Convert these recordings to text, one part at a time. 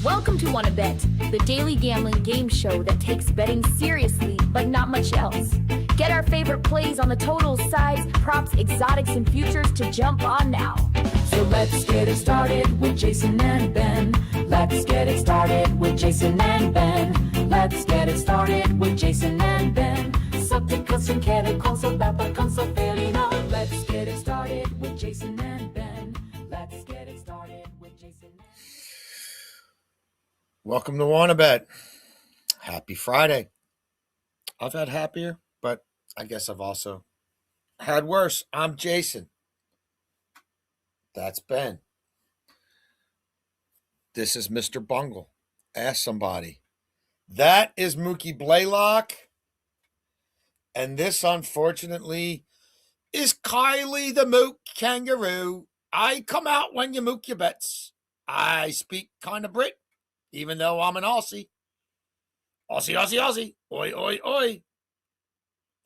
Welcome to Wanna Bet, the daily gambling game show that takes betting seriously, but not much else. Get our favorite plays on the totals, sides, props, exotics, and futures to jump on now. So let's get it started with Jason and Ben. Let's get it started with Jason and Ben. Let's get it started with Jason and Ben. Subtitles som kräver konsoldator konsolferino. Let's get it started with Jason and Ben. Let's get it started with Jason and Ben. Welcome to Wanna Bet. Happy Friday. I've had happier, but I guess I've also had worse. I'm Jason. That's Ben. This is Mr. Bungle. Ask somebody. That is Mookie Blaylock. And this, unfortunately, is Kylie the Mook Kangaroo. I come out when you mook your bets. I speak kind of Brit, even though I'm an Aussie. Aussie, Aussie, Aussie. Oi, oi, oi.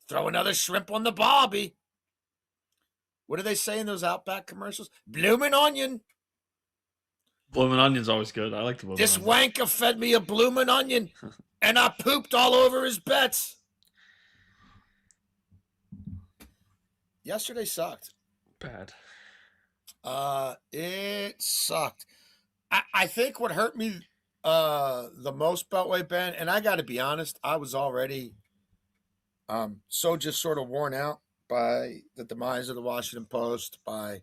Throw another shrimp on the barbie. What do they say in those Outback commercials? Bloomin' onion. Bloomin' onion's always good. I like the bloomin' This onion. wanker fed me a bloomin' onion, and I pooped all over his bets. Yesterday sucked. Bad. It sucked. I think what hurt me the most, Beltway Ben, and I got to be honest, I was already so just sort of worn out by the demise of the Washington Post, by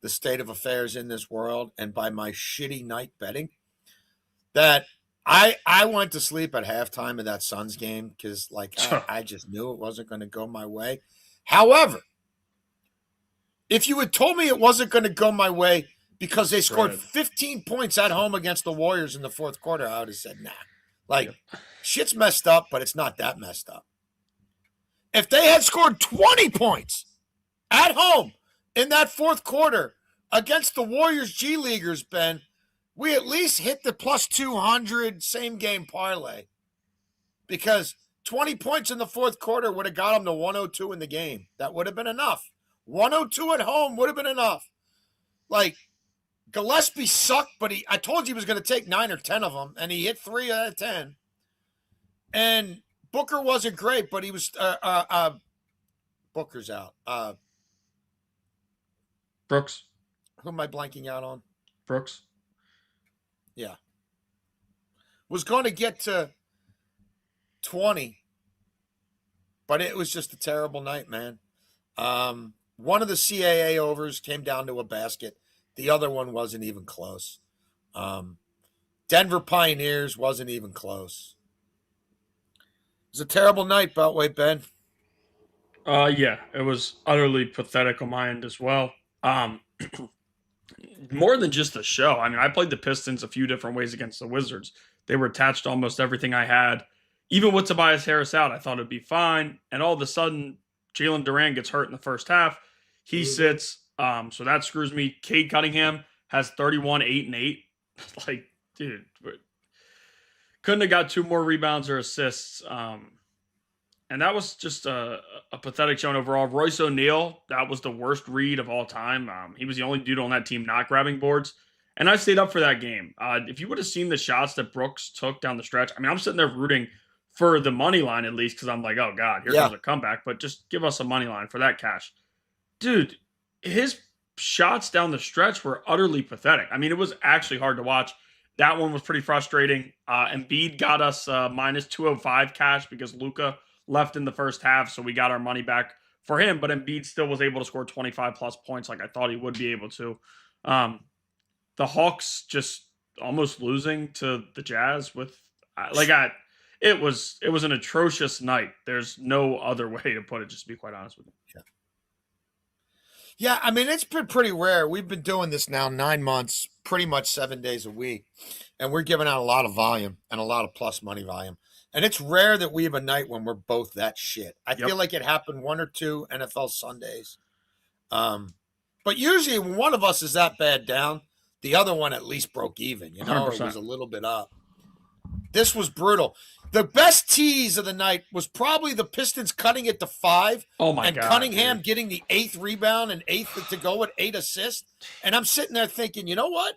the state of affairs in this world, and by my shitty night betting, that I went to sleep at halftime of that Suns game because, like, I just knew it wasn't going to go my way. However, if you had told me it wasn't going to go my way because they scored 15 points at home against the Warriors in the fourth quarter, I would have said, nah. Like, shit's messed up, but it's not that messed up. If they had scored 20 points at home in that fourth quarter against the Warriors G Leaguers, Ben, we at least hit the plus 200 same game parlay, because 20 points in the fourth quarter would have got them to 102 in the game. That would have been enough. 102 at home would have been enough. Like, Gillespie sucked, but I told you he was going to take 9 or 10 of them, and he hit 3 out of 10. And Booker wasn't great, but he was Booker's out. Brooks. Who am I blanking out on? Brooks. Yeah. Was going to get to 20, but it was just a terrible night, man. One of the CAA overs came down to a basket. The other one wasn't even close. Denver Pioneers wasn't even close. It was a terrible night, Beltway Ben. Yeah, it was utterly pathetic on my end as well. More than just the show. I mean, I played the Pistons a few different ways against the Wizards. They were attached to almost everything I had. Even with Tobias Harris out, I thought it'd be fine. And all of a sudden, Jalen Duran gets hurt in the first half. He sits, so that screws me. Cade Cunningham has 31, 8, and 8. Like, dude, couldn't have got 2 more rebounds or assists. And that was just a pathetic showing overall. Royce O'Neal, that was the worst read of all time. He was the only dude on that team not grabbing boards. And I stayed up for that game. If you would have seen the shots that Brooks took down the stretch, I mean, I'm sitting there rooting for the money line at least, because I'm like, oh, God, here comes a comeback. But just give us a money line for that cash. Dude, his shots down the stretch were utterly pathetic. I mean, it was actually hard to watch. That one was pretty frustrating. Embiid got us minus 205 cash because Luka left in the first half, so we got our money back for him. But Embiid still was able to score 25-plus points like I thought he would be able to. The Hawks just almost losing to the Jazz with it was an atrocious night. There's no other way to put it, just to be quite honest with you. Yeah, I mean, it's been pretty rare. We've been doing this now 9 months, pretty much 7 days a week, and we're giving out a lot of volume and a lot of plus money volume. And it's rare that we have a night when we're both that shit. I feel like it happened 1 or 2 NFL Sundays. But usually when one of us is that bad down, the other one at least broke even. You know, 100%. It was a little bit up. This was brutal. The best tease of the night was probably the Pistons cutting it to 5. Oh, my and God. Cunningham Dude. getting the 8th rebound and 8th to go with 8 assists. And I'm sitting there thinking, you know what?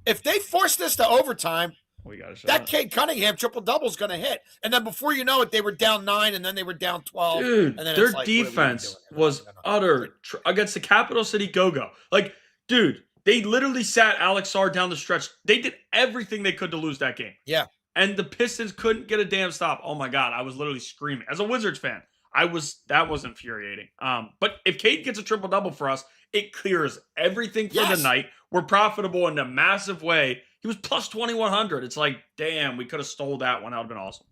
if they force this to overtime, We got a shot. that Cade Cunningham triple-double is going to hit. And then before you know it, they were down 9, and then they were down 12. Dude, and then their it's like, defense what are we doing? was utter against the Capital City Go-Go. Like, dude, they literally sat Alex Sarr down the stretch. They did everything they could to lose that game. Yeah. And the Pistons couldn't get a damn stop. Oh my God, I was literally screaming. As a Wizards fan, that was infuriating. But if Cade gets a triple-double for us, it clears everything for the night. We're profitable in a massive way. He was plus 2,100. It's like, damn, we could have stole that one. That would have been awesome.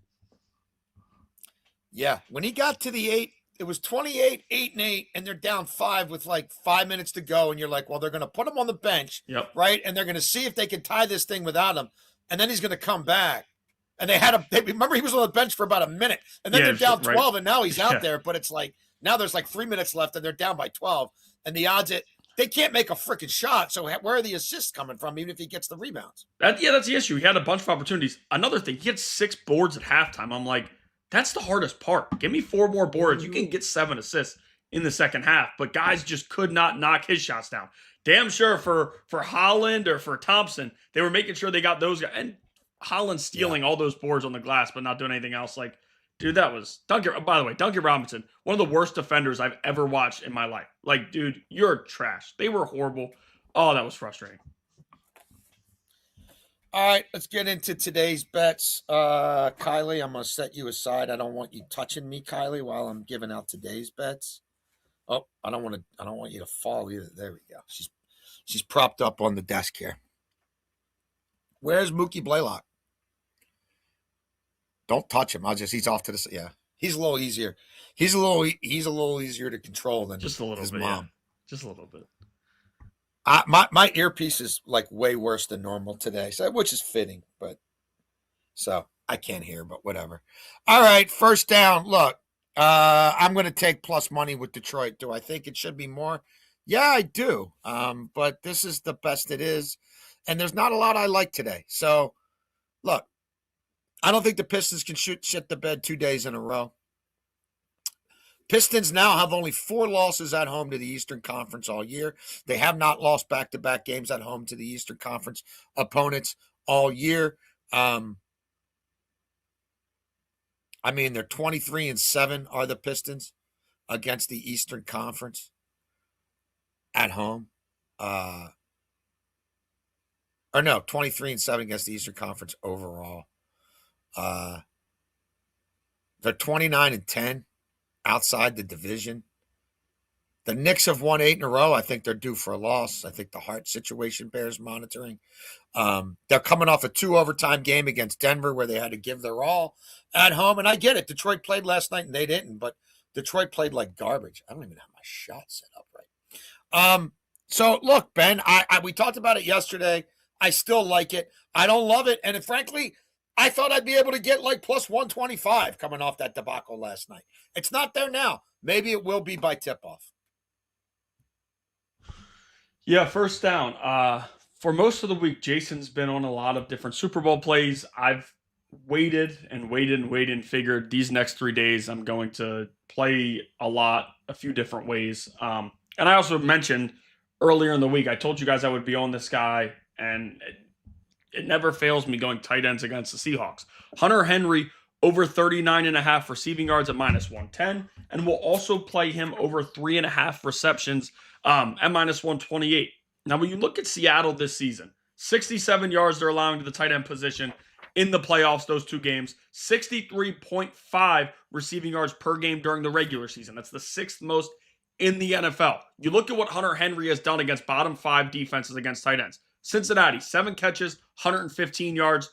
Yeah. When he got to the 8, it was 28, 8, and 8, and they're down 5 with like 5 minutes to go. And you're like, well, they're going to put him on the bench, right? And they're going to see if they can tie this thing without him. And then he's going to come back. And remember he was on the bench for about a minute. And then they're down 12, and now he's out there. But it's like, now there's like 3 minutes left, and they're down by 12. And the odds they can't make a freaking shot. So where are the assists coming from, even if he gets the rebounds? That's the issue. He had a bunch of opportunities. Another thing, he had 6 boards at halftime. I'm like, that's the hardest part. Give me 4 more boards. You can get 7 assists in the second half. But guys just could not knock his shots down. Damn sure for Holland or for Thompson, they were making sure they got those guys. And Holland stealing all those boards on the glass, but not doing anything else. Like, dude, that was Duncan. By the way, Duncan Robinson, one of the worst defenders I've ever watched in my life. Like, dude, you're trash. They were horrible. Oh, that was frustrating. All right, let's get into today's bets. Kylie, I'm going to set you aside. I don't want you touching me, Kylie, while I'm giving out today's bets. Oh, I don't want you to fall either. There we go. She's propped up on the desk here. Where's Mookie Blaylock? Don't touch him. He's off to the side. Yeah. He's a little easier. He's a little easier to control than just a little his bit, mom. Yeah. Just a little bit. My earpiece is like way worse than normal today, which is fitting, so I can't hear, but whatever. All right, first down. Look, I'm going to take plus money with Detroit. Do I think it should be more? Yeah, I do. But this is the best it is, and there's not a lot I like today. So, look, I don't think the Pistons can shit the bed 2 days in a row. Pistons now have only 4 losses at home to the Eastern Conference all year. They have not lost back-to-back games at home to the Eastern Conference opponents all year. I mean, they're 23-7 are the Pistons against the Eastern Conference at home. 23-7 against the Eastern Conference overall. They're 29-10. Outside the division. The Knicks have won 8 in a row. I think they're due for a loss. I think the Hart situation bears monitoring. They're coming off a 2 overtime game against Denver where they had to give their all at home. And I get it. Detroit played last night and they didn't, but Detroit played like garbage. I don't even have my shot set up right. So look, Ben, we talked about it yesterday. I still like it. I don't love it. And frankly, I thought I'd be able to get like plus 125 coming off that debacle last night. It's not there now. Maybe it will be by tip-off. Yeah, first down. For most of the week, Jason's been on a lot of different Super Bowl plays. I've waited and figured these next 3 days I'm going to play a few different ways. And I also mentioned earlier in the week, I told you guys I would be on this guy, and it never fails me going tight ends against the Seahawks. Hunter Henry over 39.5 receiving yards at minus 110, and we'll also play him over 3.5 receptions at minus 128. Now, when you look at Seattle this season, 67 yards they're allowing to the tight end position in the playoffs, those 2 games, 63.5 receiving yards per game during the regular season. That's the 6th most in the NFL. You look at what Hunter Henry has done against bottom 5 defenses against tight ends. Cincinnati, 7 catches, 115 yards.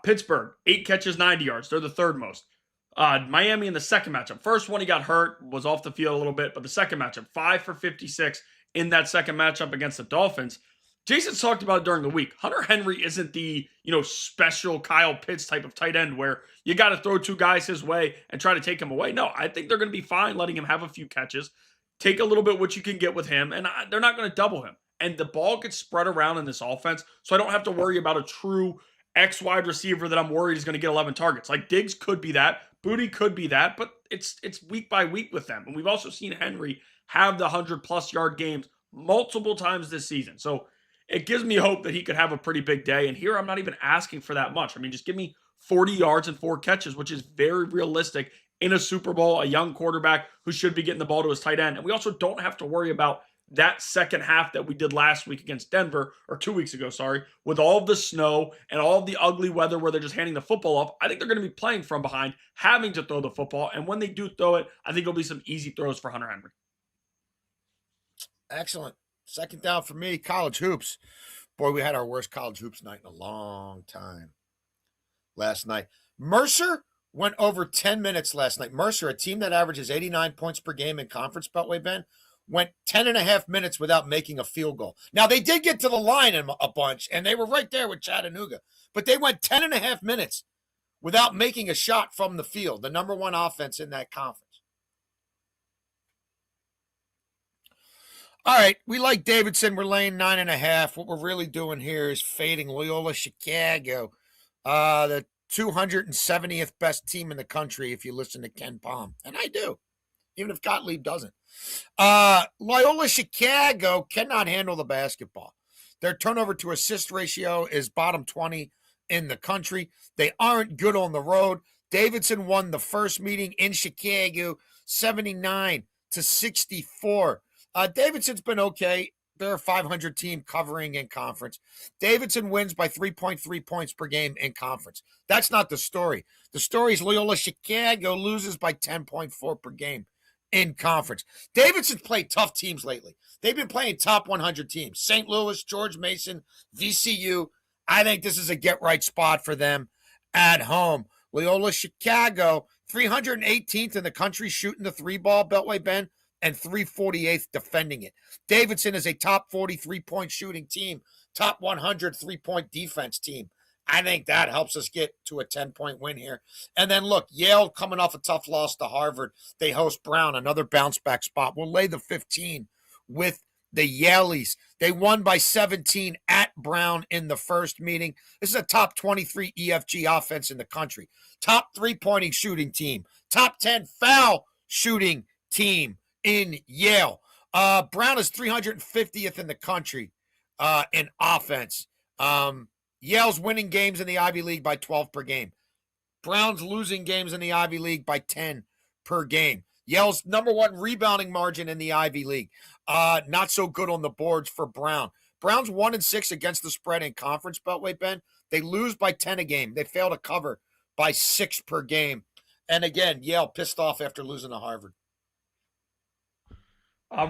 Pittsburgh, 8 catches, 90 yards. They're the 3rd most. Miami in the second matchup. First one, he got hurt, was off the field a little bit, but the second matchup, 5 for 56 in that second matchup against the Dolphins. Jason's talked about it during the week. Hunter Henry isn't the, special Kyle Pitts type of tight end where you got to throw 2 guys his way and try to take him away. No, I think they're going to be fine letting him have a few catches, take a little bit what you can get with him, and they're not going to double him. And the ball gets spread around in this offense, so I don't have to worry about a true X wide receiver that I'm worried is going to get 11 targets. Like Diggs could be that, Booty could be that, but it's week by week with them. And we've also seen Henry have the 100+ yard games multiple times this season. So it gives me hope that he could have a pretty big day. And here I'm not even asking for that much. I mean, just give me 40 yards and 4 catches, which is very realistic in a Super Bowl, a young quarterback who should be getting the ball to his tight end. And we also don't have to worry about that second half that we did last week against Denver, or 2 weeks ago, sorry, with all of the snow and all of the ugly weather where they're just handing the football off. I think they're going to be playing from behind, having to throw the football. And when they do throw it, I think it'll be some easy throws for Hunter Henry. Excellent. Second down for me, college hoops. Boy, we had our worst college hoops night in a long time last night. Mercer went over 10 minutes last night. Mercer, a team that averages 89 points per game in conference, Beltway Ben, went 10 and a half minutes without making a field goal. Now, they did get to the line a bunch, and they were right there with Chattanooga, but they went 10 and a half minutes without making a shot from the field, the number one offense in that conference. All right, we like Davidson. We're laying 9.5. What we're really doing here is fading Loyola Chicago, the 270th best team in the country if you listen to Ken Palm. And I do, even if Gottlieb doesn't. Loyola Chicago cannot handle the basketball. Their turnover to assist ratio is bottom 20 in the country. They aren't good on the road. Davidson won the first meeting in Chicago 79-64. Davidson's been okay. They're a 500 team covering in conference. Davidson wins by 3.3 points per game in conference. That's not the story. The story is Loyola Chicago loses by 10.4 per game in conference. Davidson's played tough teams lately. They've been playing top 100 teams. St. Louis, George Mason, VCU. I think this is a get-right spot for them at home. Loyola Chicago, 318th in the country shooting the three-ball, Beltway Ben, and 348th defending it. Davidson is a top 40 three-point shooting team, top 100 three-point defense team. I think that helps us get to a 10-point win here. And then look, Yale coming off a tough loss to Harvard. They host Brown, another bounce-back spot. We'll lay the 15 with the Yaleys. They won by 17 at Brown in the first meeting. This is a top 23 EFG offense in the country. Top three-pointing shooting team. Top 10 foul shooting team in Yale. Brown is 350th in the country in offense. Yale's winning games in the Ivy League by 12 per game. Brown's losing games in the Ivy League by 10 per game. Yale's number one rebounding margin in the Ivy League. Not so good on the boards for Brown. Brown's 1-6 against the spread in conference, Beltway Ben. They lose by 10 a game. They fail to cover by 6 per game. And again, Yale pissed off after losing to Harvard.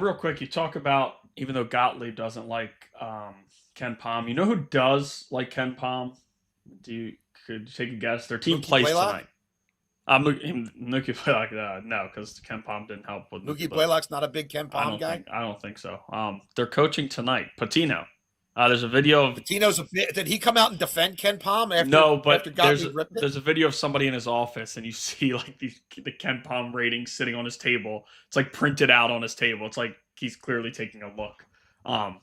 Real quick, you talk about, even though Gottlieb doesn't like Ken Palm, you know who does like Ken Palm? Could you take a guess? Their team plays tonight. Mookie Blaylock, no, because Ken Palm didn't help with Mookie Blaylock's not a big Ken Palm guy? I don't think so. They're coaching tonight. Patino. There's a video of Patino's. Did he come out and defend Ken Palm after? No, but after there's a video of somebody in his office, and you see like the Ken Palm ratings sitting on his table. It's like printed out on his table. It's like he's clearly taking a look. But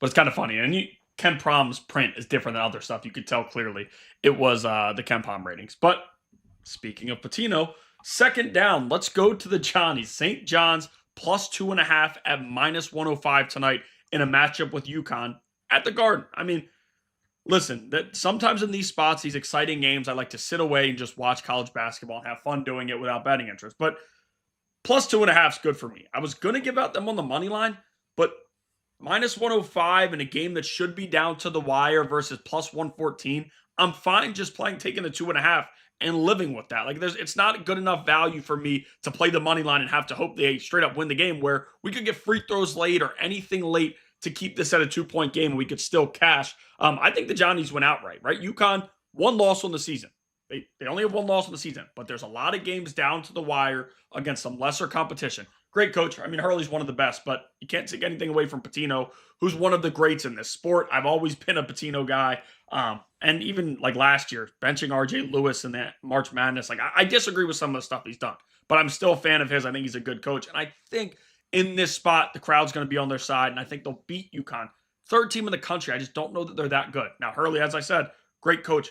it's kind of funny. And Ken Palm's print is different than other stuff. You could tell clearly it was the Ken Palm ratings. But speaking of Patino, second down. Let's go to the Johnnies. St. John's plus 2.5 at -105 tonight in a matchup with UConn at the Garden. I mean, listen, that sometimes in these spots, these exciting games, I like to sit away and just watch college basketball and have fun doing it without betting interest. But plus 2.5 is good for me. I was going to give out them on the money line, but -105 in a game that should be down to the wire versus plus 114, I'm fine just taking the 2.5 and living with that. Like, it's not good enough value for me to play the money line and have to hope they straight up win the game, where we could get free throws late or anything late to keep this at a 2-point game and we could still cash. I think the Johnnies went outright, right? UConn, one loss on the season. They only have one loss on the season, but there's a lot of games down to the wire against some lesser competition. Great coach. I mean, Hurley's one of the best, but you can't take anything away from Patino, who's one of the greats in this sport. I've always been a Patino guy. And even like last year, benching RJ Lewis in that March Madness, like I disagree with some of the stuff he's done, but I'm still a fan of his. I think he's a good coach. And I think in this spot, the crowd's going to be on their side, and I think they'll beat UConn. Third team in the country. I just don't know that they're that good. Now, Hurley, as I said, great coach.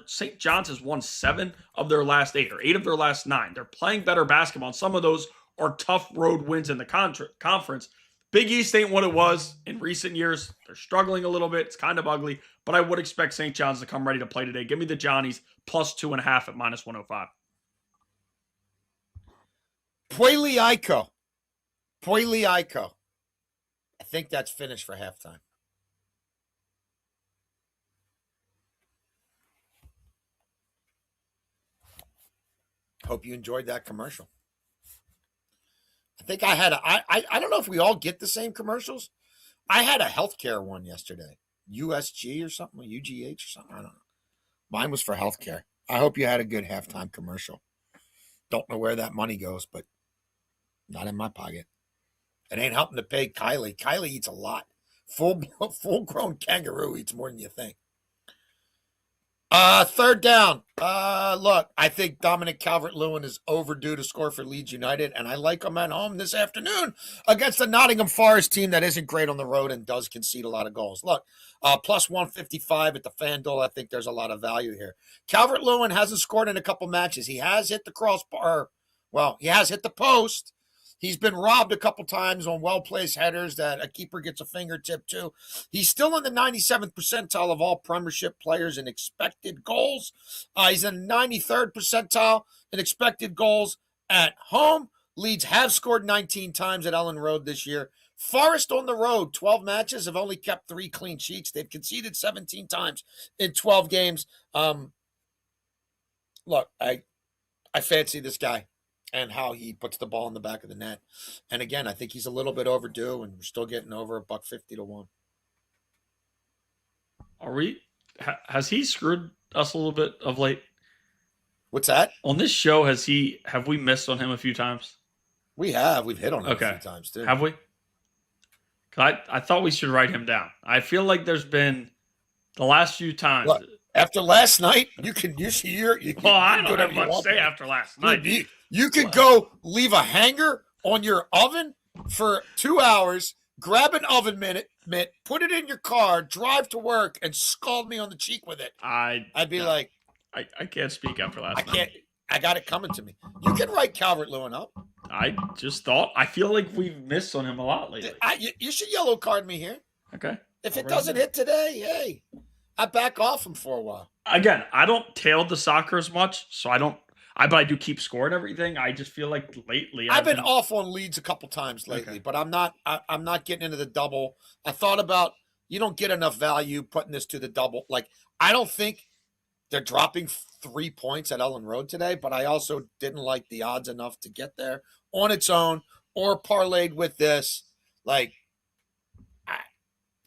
St. John's has won 7 of their last 8 or 8 of their last 9. They're playing better basketball, and some of those are tough road wins in the conference. Big East ain't what it was in recent years. They're struggling a little bit. It's kind of ugly, but I would expect St. John's to come ready to play today. Give me the Johnnies plus 2.5 at minus 105. Pueliaiko. I think that's finished for halftime. Hope you enjoyed that commercial. I think I had I don't know if we all get the same commercials. I had a healthcare one yesterday. USG or something, UGH or something. I don't know. Mine was for healthcare. I hope you had a good halftime commercial. Don't know where that money goes, but not in my pocket. It ain't helping to pay Kylie. Kylie eats a lot. Full-grown kangaroo eats more than you think. Third down. Look, I think Dominic Calvert-Lewin is overdue to score for Leeds United, and I like him at home this afternoon against the Nottingham Forest team that isn't great on the road and does concede a lot of goals. Look, plus 155 at the FanDuel. I think there's a lot of value here. Calvert-Lewin hasn't scored in a couple matches. He has hit the crossbar. Well, he has hit the post. He's been robbed a couple times on well-placed headers that a keeper gets a fingertip to. He's still in the 97th percentile of all Premiership players in expected goals. He's in the 93rd percentile in expected goals at home. Leeds have scored 19 times at Ellen Road this year. Forest on the road, 12 matches, have only kept 3 clean sheets. They've conceded 17 times in 12 games. Look, I fancy this guy and how he puts the ball in the back of the net. And again, I think he's a little bit overdue, and we're still getting over $1.50 to 1. Are we? Has he screwed us a little bit of late? What's that? On this show, have we missed on him a few times? We have. We've hit on him a few times too. Have we? I thought we should write him down. I feel like there's been the last few times. Look, after last night, you can well, I don't have much to say after last night. You could go leave a hanger on your oven for 2 hours, grab an oven mitt, put it in your car, drive to work, and scald me on the cheek with it. I'd be like, I can't speak after last night. I got it coming to me. You can write Calvert-Lewin up. I just thought, I feel like we've missed on him a lot lately. You should yellow card me here. Okay. If it doesn't hit today, hey, I back off him for a while. Again, I don't tail the soccer as much, so but I do keep scoring everything. I just feel like lately I've been off on Leeds a couple times lately, but I'm not getting into the double. I thought about, you don't get enough value putting this to the double. Like, I don't think they're dropping 3 points at Ellen Road today, but I also didn't like the odds enough to get there on its own or parlayed with this. Like,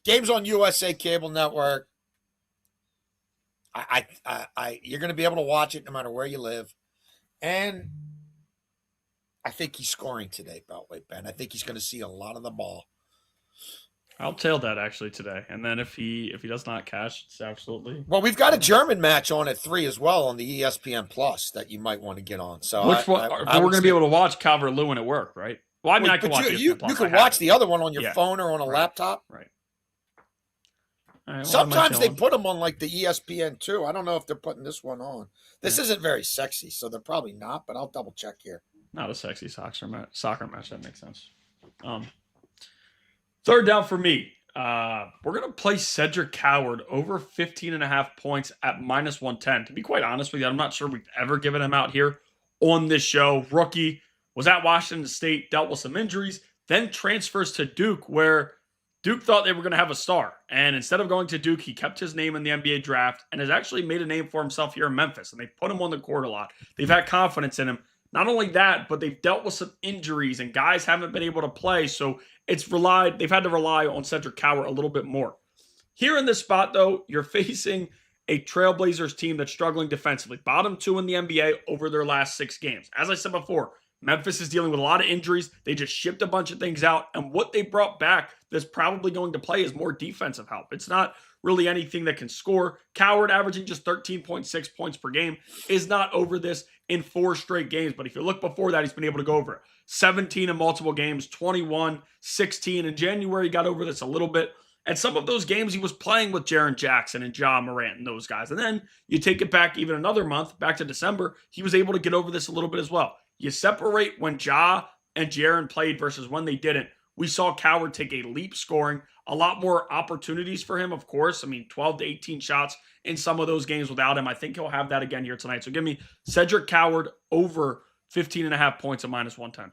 games on USA Cable Network. You're going to be able to watch it no matter where you live. And I think he's scoring today, Beltway Ben. I think he's going to see a lot of the ball. I'll tail that actually today. And then if he does not cash, it's absolutely. Well, we've got a German match on at 3 as well on the ESPN Plus that you might want to get on. So which one? We're going to be able to watch Calvert-Lewin at work, right? Well, I mean, I can watch it. You can watch the other one on your phone or on a laptop. Right. Right, well, sometimes they put them on like the ESPN too. I don't know if they're putting this one on. This isn't very sexy, so they're probably not, but I'll double check here. Not a sexy soccer match. That makes sense. Third down for me. We're going to play Cedric Coward over 15.5 points at minus 110. To be quite honest with you, I'm not sure we've ever given him out here on this show. Rookie, was at Washington State, dealt with some injuries, then transfers to Duke, where Duke thought they were going to have a star. And instead of going to Duke, he kept his name in the NBA draft and has actually made a name for himself here in Memphis. And they put him on the court a lot. They've had confidence in him. Not only that, but they've dealt with some injuries and guys haven't been able to play. So they've had to rely on Cedric Coward a little bit more. Here in this spot, though, you're facing a Trailblazers team that's struggling defensively. Bottom 2 in the NBA over their last 6 games. As I said before, Memphis is dealing with a lot of injuries. They just shipped a bunch of things out. And what they brought back that's probably going to play is more defensive help. It's not really anything that can score. Coward averaging just 13.6 points per game is not over this in 4 straight games. But if you look before that, he's been able to go over it. 17 in multiple games, 21, 16. In January, he got over this a little bit. And some of those games he was playing with Jaren Jackson and Ja Morant and those guys. And then you take it back even another month, back to December, he was able to get over this a little bit as well. You separate when Ja and Jaren played versus when they didn't. we saw Coward take a leap scoring, a lot more opportunities for him, of course. I mean, 12 to 18 shots in some of those games without him. I think he'll have that again here tonight. So give me Cedric Coward over 15.5 points at -110.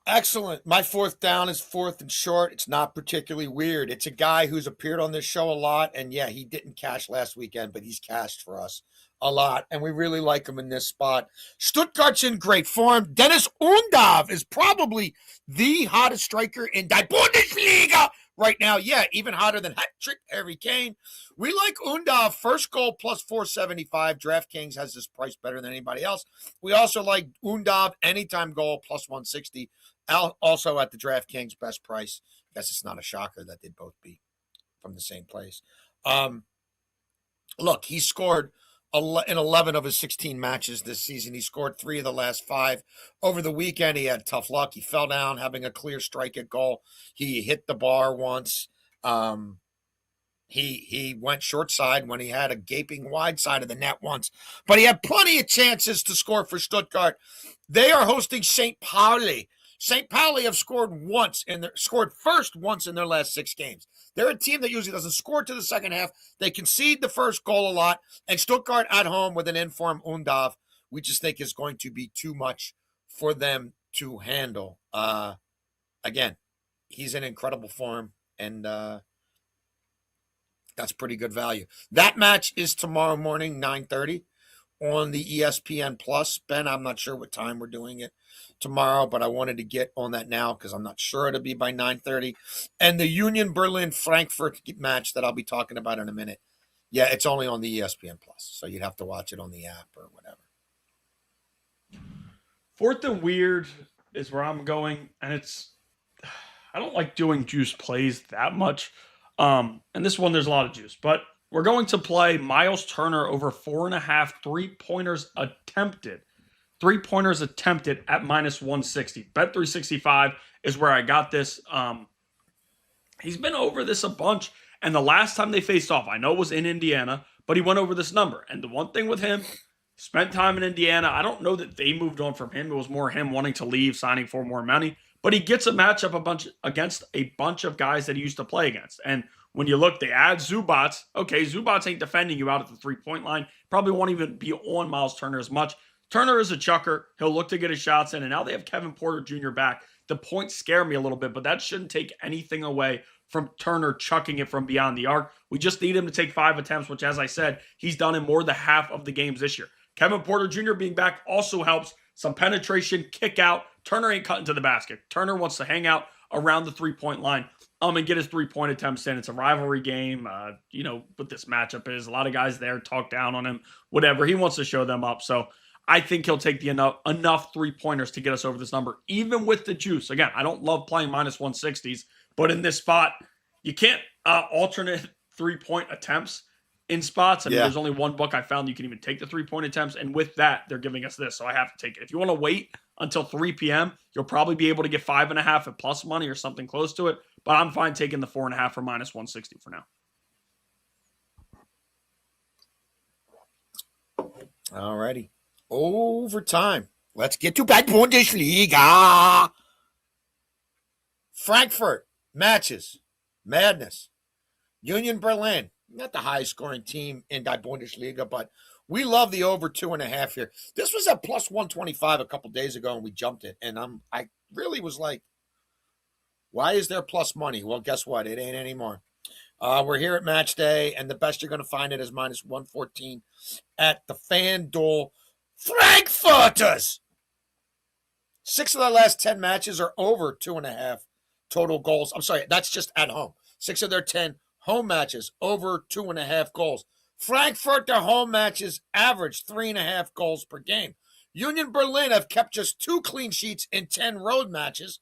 Excellent. My fourth down is fourth and short. It's not particularly weird. It's a guy who's appeared on this show a lot. And yeah, he didn't cash last weekend, but he's cashed for us a lot. And we really like him in this spot. Stuttgart's in great form. Dennis Undav is probably the hottest striker in die Bundesliga right now. Yeah, even hotter than hat-trick Harry Kane. We like Undav. First goal plus 475. DraftKings has this price better than anybody else. We also like Undav anytime goal plus 160. Also at the DraftKings best price. I guess it's not a shocker that they'd both be from the same place. Look, he scored in 11 of his 16 matches this season. He scored 3 of the last 5. Over the weekend, he had tough luck. He fell down having a clear strike at goal. He hit the bar once. He went short side when he had a gaping wide side of the net once. But he had plenty of chances to score for Stuttgart. They are hosting St. Pauli. St. Pauli have scored first once in their last 6 games. They're a team that usually doesn't score to the second half. They concede the first goal a lot. And Stuttgart at home with an informed Undav, we just think is going to be too much for them to handle. Again, he's in incredible form, and that's pretty good value. That match is tomorrow morning, 9:30. On the ESPN Plus. Ben, I'm not sure what time we're doing it tomorrow, but I wanted to get on that now because I'm not sure it'll be by 9:30. And the Union Berlin-Frankfurt match that I'll be talking about in a minute. Yeah, it's only on the ESPN Plus, so you'd have to watch it on the app or whatever. Fourth and weird is where I'm going, and I don't like doing juice plays that much. And this one, there's a lot of juice, but we're going to play Miles Turner over 4.5 3-pointers attempted. 3-pointers attempted at -160. Bet365 is where I got this. He's been over this a bunch. And the last time they faced off, I know it was in Indiana, but he went over this number. And the one thing with him, spent time in Indiana. I don't know that they moved on from him. It was more him wanting to leave, signing for more money. But he gets a matchup against a bunch of guys that he used to play against. And when you look, they add Zubats. Okay, Zubats ain't defending you out at the 3-point line. Probably won't even be on Miles Turner as much. Turner is a chucker. He'll look to get his shots in. And now they have Kevin Porter Jr. back. The points scare me a little bit, but that shouldn't take anything away from Turner chucking it from beyond the arc. We just need him to take 5 attempts, which, as I said, he's done in more than half of the games this year. Kevin Porter Jr. being back also helps. Some penetration, kick out. Turner ain't cutting to the basket. Turner wants to hang out around the 3-point line and get his 3-point attempts in. It's a rivalry game. You know what this matchup is. A lot of guys there talk down on him, whatever. He wants to show them up. So I think he'll take the enough 3-pointers to get us over this number, even with the juice. Again, I don't love playing -160s, but in this spot, you can't alternate 3-point attempts in spots. I mean, there's only one book I found you can even take the 3-point attempts, and with that, they're giving us this, so I have to take it. If you want to wait until 3 p.m., you'll probably be able to get 5.5 at plus money or something close to it, but I'm fine taking the 4.5 for -160 for now. All righty. Overtime. Let's get to bad Bundesliga. Frankfurt matches. Madness. Union Berlin. Not the highest scoring team in die Bundesliga, but we love the over 2.5 here. This was at plus 125 a couple days ago, and we jumped it. And I really was like, why is there plus money? Well, guess what? It ain't anymore. We're here at match day, and the best you're going to find it is -114 at the FanDuel Frankfurters. 6 of their last 10 matches are over 2.5 total goals. I'm sorry, that's just at home. 6 of their 10 home matches over 2.5 goals. Frankfurt, their home matches average 3.5 goals per game. Union Berlin have kept just 2 clean sheets in 10 road matches.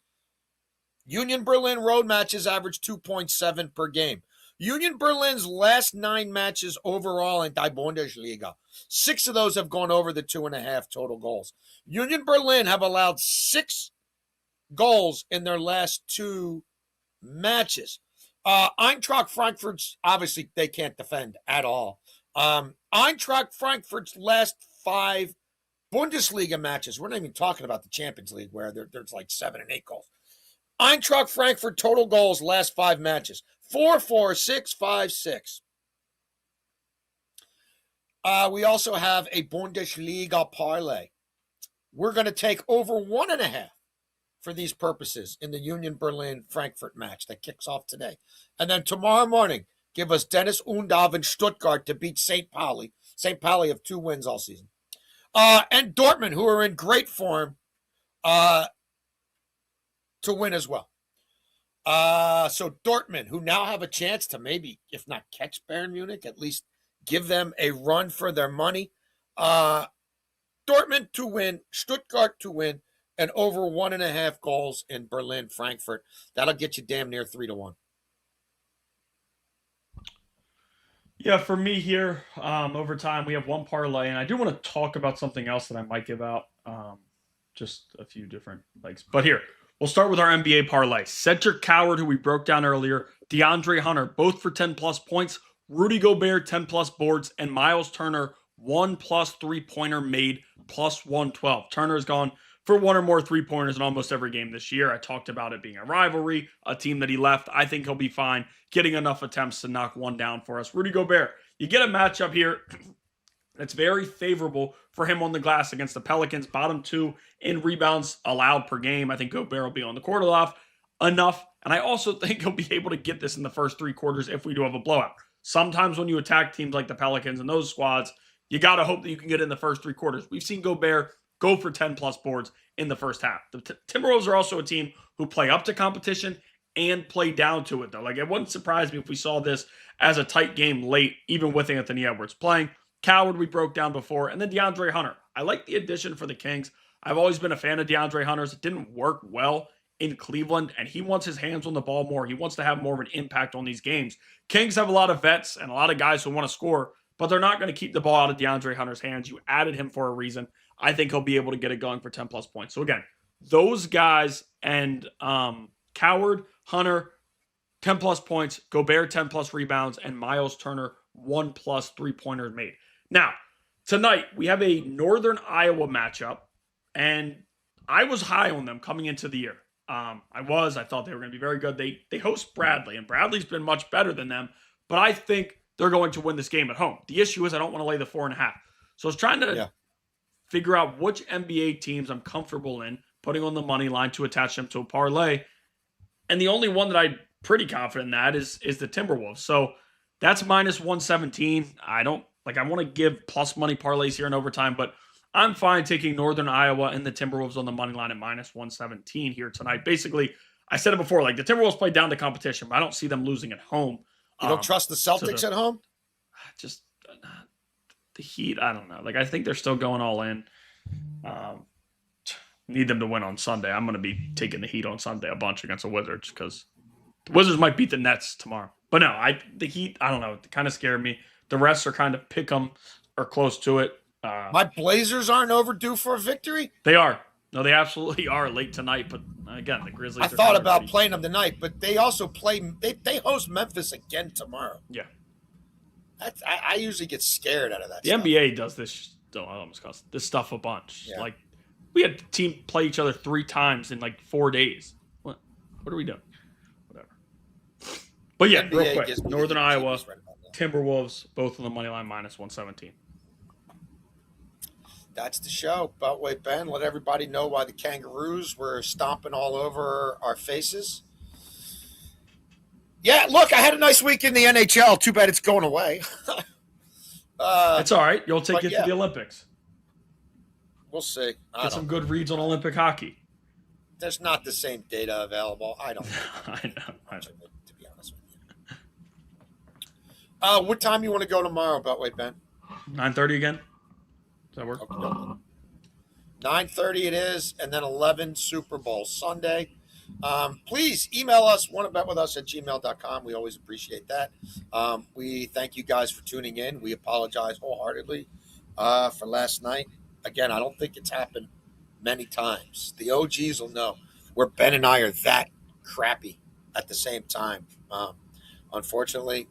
Union Berlin road matches average 2.7 per game. Union Berlin's last 9 matches overall in die Bundesliga, 6 of those have gone over the 2.5 total goals. Union Berlin have allowed 6 goals in their last 2 matches. Eintracht Frankfurt's, obviously, they can't defend at all. Eintracht Frankfurt's last 5 Bundesliga matches, we're not even talking about the Champions League where there's like 7 and 8 goals. Eintracht Frankfurt total goals last 5 matches. 4-4, 6-5-6. We also have a Bundesliga parlay. We're going to take over 1.5 for these purposes in the Union Berlin-Frankfurt match that kicks off today. And then tomorrow morning, give us Dennis Undav and Stuttgart to beat St. Pauli. St. Pauli have 2 wins all season. And Dortmund, who are in great form, to win as well. So Dortmund, who now have a chance to maybe, if not catch Bayern Munich, at least give them a run for their money. Dortmund to win, Stuttgart to win, and over 1.5 goals in Berlin, Frankfurt. That'll get you damn near 3-1. Yeah, for me here, over time, we have one parlay, and I do want to talk about something else that I might give out. Just a few different legs. But here, we'll start with our NBA parlay. Cedric Coward, who we broke down earlier, DeAndre Hunter, both for 10-plus points, Rudy Gobert, 10-plus boards, and Miles Turner, 1+ three-pointer made, plus 112. Turner's gone for 1 or more three-pointers in almost every game this year. I talked about it being a rivalry, a team that he left. I think he'll be fine getting enough attempts to knock one down for us. Rudy Gobert, you get a matchup here that's very favorable for him on the glass against the Pelicans. Bottom 2 in rebounds allowed per game. I think Gobert will be on the court enough. And I also think he'll be able to get this in the first 3 quarters if we do have a blowout. Sometimes when you attack teams like the Pelicans and those squads, you got to hope that you can get in the first 3 quarters. We've seen Gobert go for 10-plus boards in the first half. The Timberwolves are also a team who play up to competition and play down to it, though. Like, it wouldn't surprise me if we saw this as a tight game late, even with Anthony Edwards playing. Coward, we broke down before. And then DeAndre Hunter. I like the addition for the Kings. I've always been a fan of DeAndre Hunter's. It didn't work well in Cleveland, and he wants his hands on the ball more. He wants to have more of an impact on these games. Kings have a lot of vets and a lot of guys who want to score, but they're not going to keep the ball out of DeAndre Hunter's hands. You added him for a reason. I think he'll be able to get it going for 10-plus points. So again, those guys and Coward, Hunter, 10-plus points, Gobert, 10-plus rebounds, and Miles Turner, 1+ three-pointers made. Now, tonight, we have a Northern Iowa matchup, and I was high on them coming into the year. I thought they were going to be very good. They host Bradley, and Bradley's been much better than them, but I think they're going to win this game at home. The issue is I don't want to lay the 4.5. So I was trying to figure out which NBA teams I'm comfortable in putting on the money line to attach them to a parlay. And the only one that I'm pretty confident in that is the Timberwolves. So that's -117. I want to give plus money parlays here in overtime, but I'm fine taking Northern Iowa and the Timberwolves on the money line at -117 here tonight. Basically, I said it before, like, the Timberwolves play down to competition, but I don't see them losing at home. You don't trust the Celtics at home? Just the Heat, I don't know. Like, I think they're still going all in. Need them to win on Sunday. I'm going to be taking the Heat on Sunday a bunch against the Wizards because the Wizards might beat the Nets tomorrow. But no, the Heat, I don't know. It kind of scared me. The rest are kind of pick 'em or close to it. My Blazers aren't overdue for a victory? They are. No, they absolutely are late tonight. But again, the Grizzlies. I thought about playing them tonight, but they also play. They host Memphis again tomorrow. Yeah. I usually get scared out of that. The NBA does this. This stuff a bunch. Yeah. Like, we had the team play each other 3 times in like 4 days. What are we doing? Whatever. But yeah, real quick. Northern Iowa, Timberwolves, both on the money line -117. That's the show. Beltway Ben, let everybody know why the Kangaroos were stomping all over our faces. Yeah, look, I had a nice week in the NHL. Too bad it's going away. It's all right. You'll take it to the Olympics. We'll see. Get some good reads on Olympic hockey. There's not the same data available. I don't know. I know. To be honest with you. What time you want to go tomorrow, Beltway Ben? 9:30 again? Does that work? Okay. 9:30 it is, and then 11 Super Bowl Sunday. Please email us, wannabetwithus@gmail.com. We always appreciate that. We thank you guys for tuning in. We apologize wholeheartedly for last night. Again, I don't think it's happened many times. The OGs will know where Ben and I are that crappy at the same time. Unfortunately,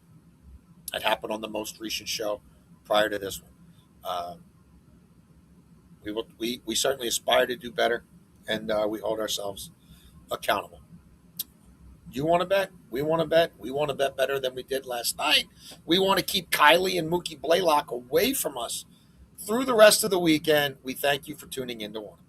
it happened on the most recent show prior to this one. We certainly aspire to do better, and we hold ourselves accountable. You want to bet? We want to bet. We want to bet better than we did last night. We want to keep Kylie and Mookie Blaylock away from us through the rest of the weekend. We thank you for tuning in to One.